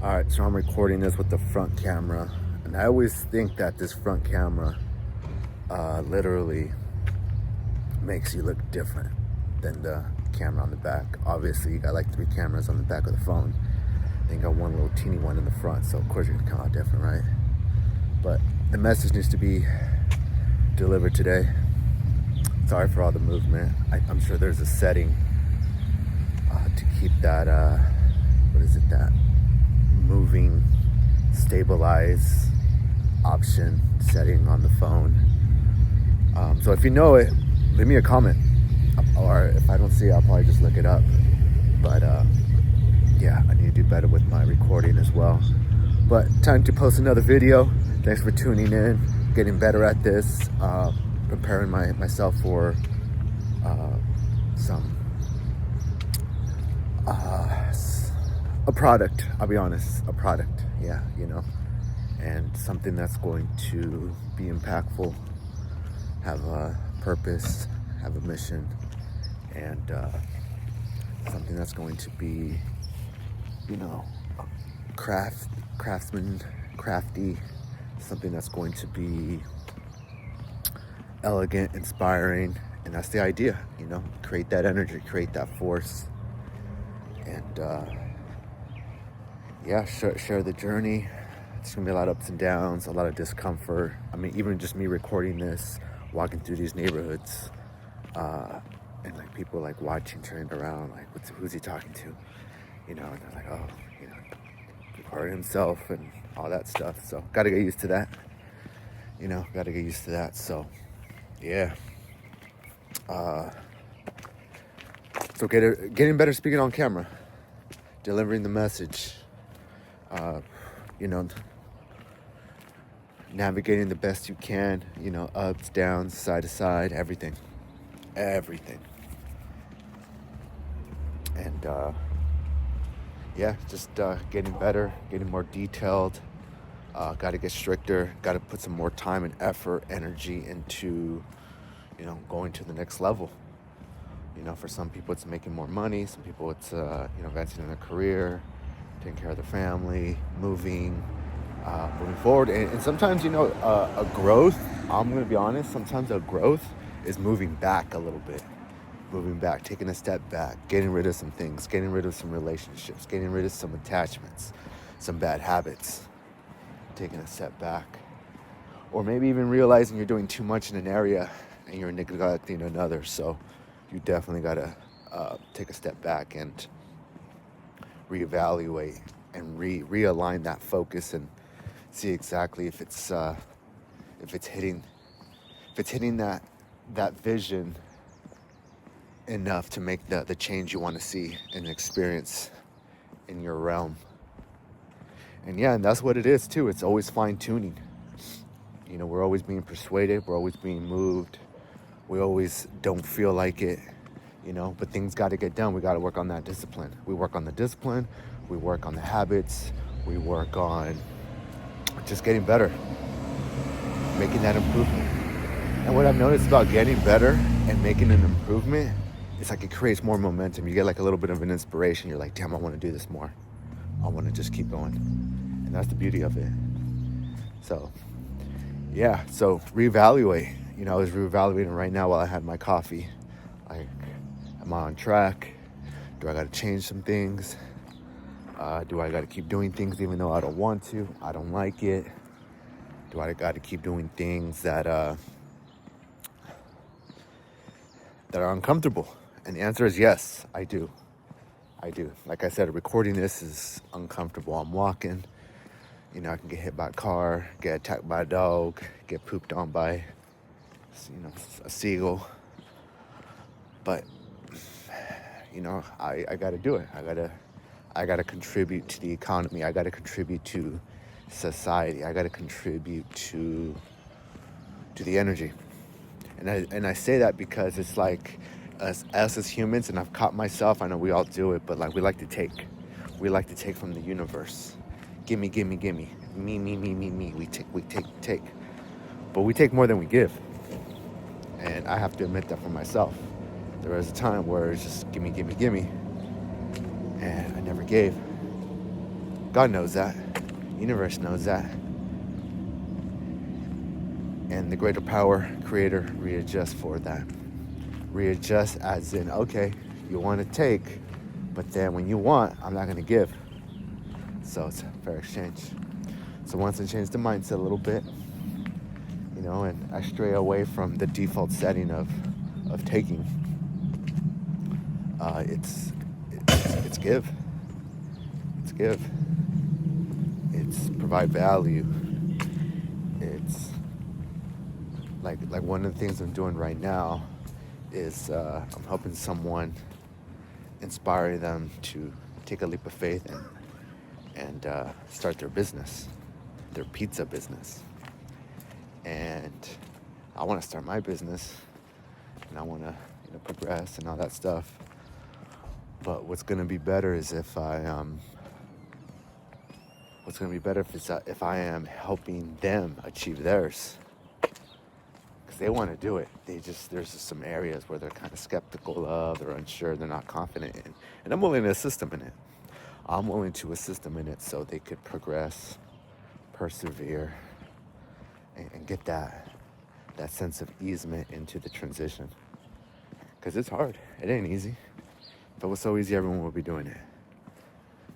All right, so I'm recording this with the front camera, and I always think that this front camera literally makes you look different than the camera on the back. Obviously, you got like 3 cameras on the back of the phone. Then you got one little teeny one in the front, so of course you're gonna come out different, right? But the message needs to be delivered today. Sorry for all the movement. I'm sure there's a setting to keep that, that moving, stabilize option setting on the phone. So if you know it, leave me a comment. Or if I don't see it, I'll probably just look it up. But yeah, I need to do better with my recording as well. But time to post another video. Thanks for tuning in. Getting better at this. Preparing myself for a product. I'll be honest, a product. Yeah, and something that's going to be impactful, have a purpose, have a mission, and something that's going to be, crafty, something that's going to be elegant, inspiring, and that's the idea, create that energy, create that force, and share the journey. It's gonna be a lot of ups and downs, a lot of discomfort. I mean, even just me recording this, walking through these neighborhoods, and like people like watching, turning around, like, who's he talking to? And they're like, oh, recording himself and all that stuff. So gotta get used to that. So yeah. So getting better speaking on camera, delivering the message, navigating the best you can, ups, downs, side to side, everything. And just getting better, getting more detailed. Got to get stricter, got to put some more time and effort, energy into, going to the next level. For some people it's making more money, some people it's, advancing in their career, taking care of their family, moving forward. And sometimes, a growth, I'm going to be honest, sometimes a growth is moving back a little bit. Moving back, taking a step back, getting rid of some things, getting rid of some relationships, getting rid of some attachments, some bad habits, taking a step back. Or maybe even realizing you're doing too much in an area and you're neglecting another. So you definitely got to take a step back and reevaluate and realign that focus and see exactly if it's hitting that vision enough to make the change you want to see and experience in your realm. And that's what it is too. It's always fine-tuning. We're always being persuaded, we're always being moved, we always don't feel like it, but things got to get done. We got to work on that discipline. We work on the discipline, we work on the habits, we work on just getting better, making that improvement. And what I've noticed about getting better and making an improvement, it's like it creates more momentum. You get like a little bit of an inspiration. You're like, damn, I want to do this more. I want to just keep going. And that's the beauty of it. So, so reevaluate. I was reevaluating right now while I had my coffee. Like, am I on track? Do I got to change some things? Do I got to keep doing things even though I don't want to? I don't like it. Do I got to keep doing things that are uncomfortable? And the answer is yes, I do. Like I said, recording this is uncomfortable. I'm walking, I can get hit by a car, get attacked by a dog, get pooped on by, a seagull. But, I got to do it. I got to contribute to the economy. I got to contribute to society. I got to contribute to the energy. And I say that because it's like us as humans, and I've caught myself, I know we all do it, but like we like to take from the universe. Gimme, gimme, gimme. Me. We take. But we take more than we give. And I have to admit that for myself. There was a time where it's just gimme. And I never gave. God knows that. Universe knows that. And the greater power, creator, readjusts for that. Readjust as in, okay, you want to take, but then when you want, I'm not going to give. So it's a fair exchange. So once I change the mindset a little bit, and I stray away from the default setting of taking, it's give. It's give. It's provide value. It's like one of the things I'm doing right now is I'm helping someone, inspiring them to take a leap of faith and start their business, their pizza business. And I want to start my business, and I want to progress and all that stuff. But what's going to be better is if I am helping them achieve theirs, because they want to do it. There's just some areas where they're kind of skeptical of, they're unsure, they're not confident in, and I'm willing to assist them in it. I'm willing to assist them in it so they could progress, persevere, and get that sense of easement into the transition. Because it's hard. It ain't easy. If it was so easy, everyone would be doing it.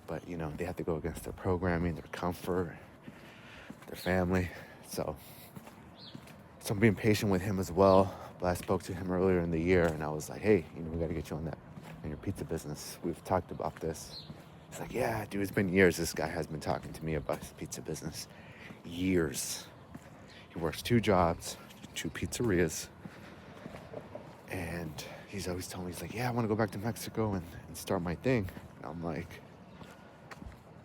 But, they have to go against their programming, their comfort, their family. So I'm being patient with him as well. But I spoke to him earlier in the year, and I was like, hey, we got to get you on that, in your pizza business. We've talked about this. He's like, yeah, dude, it's been years. This guy has been talking to me about his pizza business. Years. He works 2 jobs, 2 pizzerias. And he's always telling me, he's like, yeah, I want to go back to Mexico and start my thing. And I'm like,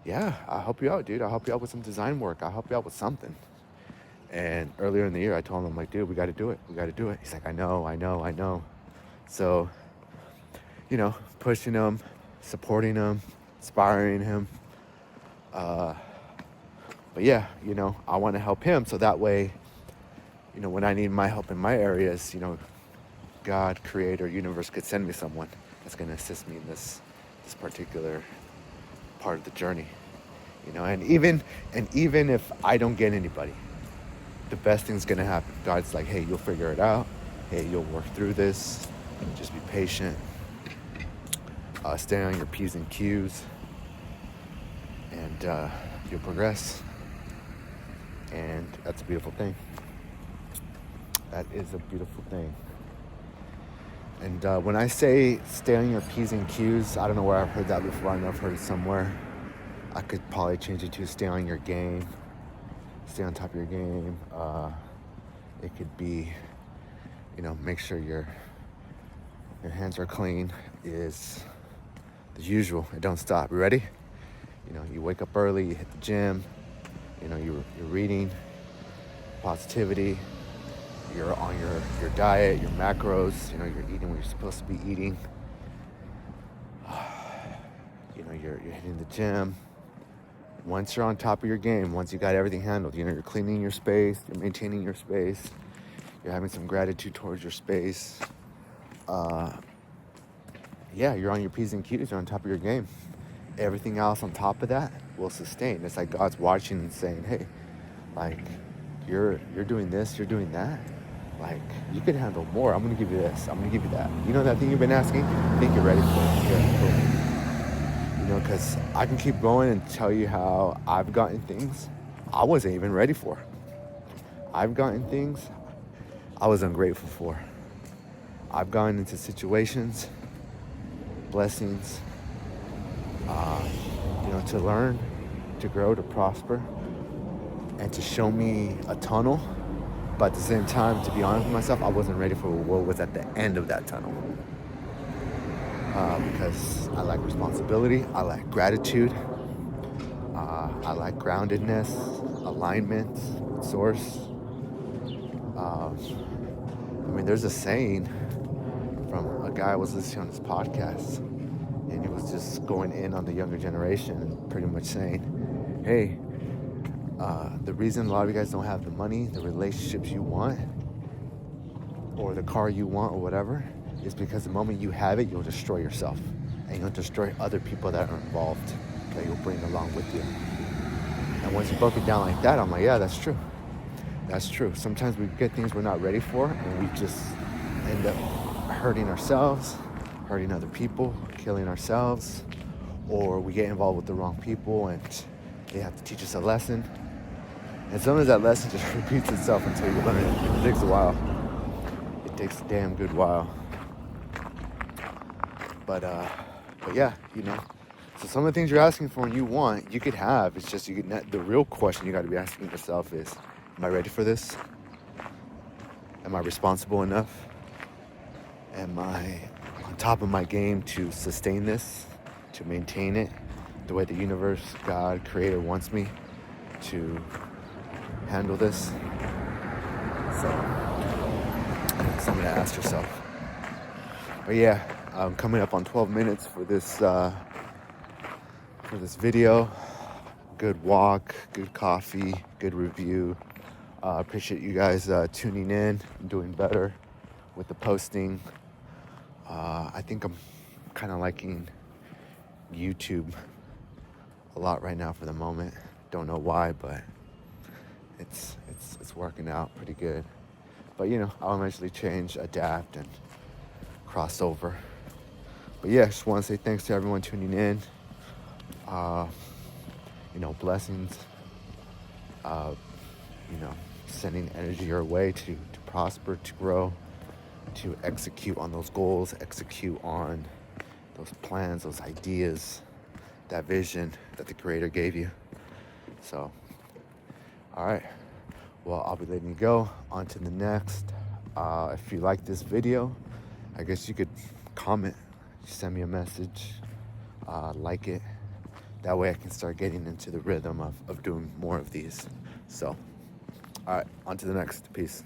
yeah, I'll help you out, dude. I'll help you out with some design work. I'll help you out with something. And earlier in the year, I told him, I'm like, dude, we got to do it. We got to do it. He's like, I know. So, pushing him, supporting him, inspiring him. But yeah, I want to help him so that way, when I need my help in my areas, God, creator, universe could send me someone that's going to assist me in this particular part of the journey. And even if I don't get anybody, the best thing's going to happen. God's like, hey, you'll figure it out. Hey, you'll work through this. Just be patient. Stay on your P's and Q's. And you'll progress. And that's a beautiful thing. That is a beautiful thing. And when I say stay on your P's and Q's, I don't know where I've heard that before. I know I've heard it somewhere. I could probably change it to stay on your game. Stay on top of your game. It could be, make sure your hands are clean is the usual. It don't stop. You ready? You wake up early, you hit the gym, you're reading, positivity, you're on your diet, your macros, you're eating what you're supposed to be eating. You're hitting the gym. Once you're on top of your game, once you got everything handled, you're cleaning your space, you're maintaining your space, you're having some gratitude towards your space. You're on your P's and Q's, you're on top of your game. Everything else on top of that will sustain. It's like God's watching and saying, hey, like, you're doing this, you're doing that. Like, you could handle more. I'm going to give you this. I'm going to give you that. That thing you've been asking? I think you're ready for it. Yeah, cool. Because I can keep going and tell you how I've gotten things I wasn't even ready for. I've gotten things I was ungrateful for. I've gone into situations, blessings, to learn, to grow, to prosper, and to show me a tunnel. But at the same time, to be honest with myself, I wasn't ready for what was at the end of that tunnel. Because I lack responsibility, I lack gratitude, I lack groundedness, alignment, source. There's a saying from a guy I was listening on his podcast, and he was just going in on the younger generation and pretty much saying, hey, the reason a lot of you guys don't have the money, the relationships you want, or the car you want, or whatever, is because the moment you have it, you'll destroy yourself, and you'll destroy other people that are involved. that you'll bring along with you. And once you broke it down like that, I'm like, yeah, that's true. That's true. Sometimes we get things we're not ready for, and we just end up hurting ourselves, hurting other people, killing ourselves, or we get involved with the wrong people and they have to teach us a lesson. And sometimes that lesson just repeats itself until you learn it. It takes a while. It takes a damn good while. But yeah, So some of the things you're asking for and you want, you could have. It's just the real question you got to be asking yourself is, am I ready for this? Am I responsible enough? Am I on top of my game to sustain this, to maintain it the way the universe, God, Creator wants me to handle this? So, something to ask yourself. But yeah, I'm coming up on 12 minutes for this video. Good walk, good coffee, good review. Appreciate you guys tuning in and doing better with the posting. I think I'm kind of liking YouTube a lot right now for the moment. Don't know why, but it's working out pretty good. But I'll eventually change, adapt, and cross over. But yeah, just want to say thanks to everyone tuning in. Blessings. Sending energy your way to prosper, to grow, to execute on those goals, execute on those plans, those ideas, that vision that the Creator gave you. So, all right. Well, I'll be letting you go. On to the next. If you like this video, I guess you could comment, send me a message, like it. That way I can start getting into the rhythm of doing more of these. So, all right, on to the next. Peace.